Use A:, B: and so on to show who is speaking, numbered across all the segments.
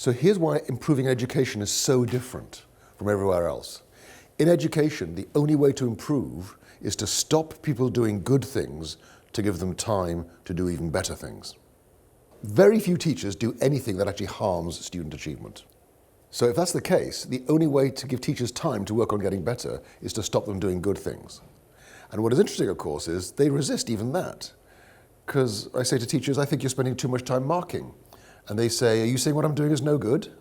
A: So here's why improving education is so different from everywhere else. In education, the only way to improve is to stop people doing good things to give them time to do even better things. Very few teachers do anything that actually harms student achievement. So if that's the case, the only way to give teachers time to work on getting better is to stop them doing good things. And what is interesting, of course, is they resist even that. Because I say to teachers, I think you're spending too much time marking. And they say, are you saying what I'm doing is no good?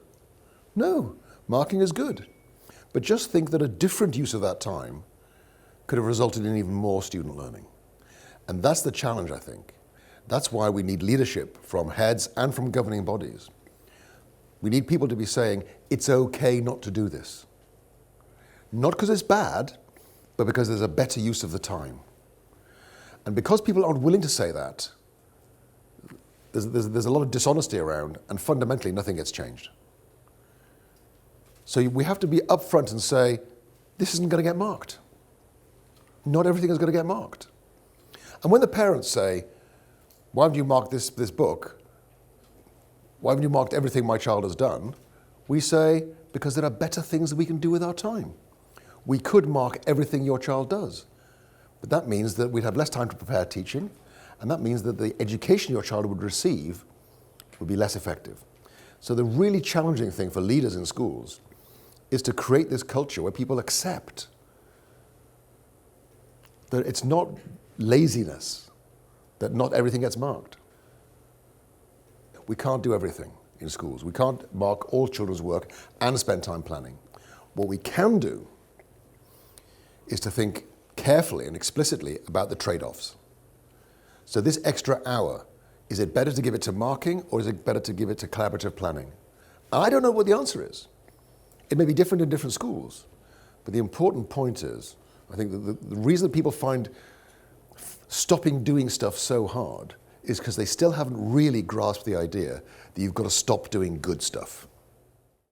A: No, marking is good. But just think that a different use of that time could have resulted in even more student learning. And that's the challenge, I think. That's why we need leadership from heads and from governing bodies. We need people to be saying, it's okay not to do this. Not because it's bad, but because there's a better use of the time. And because people aren't willing to say that, there's a lot of dishonesty around, and fundamentally nothing gets changed. So we have to be upfront and say, this isn't going to get marked. Not everything is going to get marked. And when the parents say, why haven't you marked this book? Why haven't you marked everything my child has done? We say, because there are better things that we can do with our time. We could mark everything your child does. But that means that we'd have less time to prepare teaching, and that means that the education your child would receive would be less effective. So the really challenging thing for leaders in schools is to create this culture where people accept that it's not laziness, that not everything gets marked. We can't do everything in schools. We can't mark all children's work and spend time planning. What we can do is to think carefully and explicitly about the trade-offs. So this extra hour, is it better to give it to marking or is it better to give it to collaborative planning? I don't know what the answer is. It may be different in different schools, but the important point is, I think that the reason that people find stopping doing stuff so hard is because they still haven't really grasped the idea that you've got to stop doing good stuff.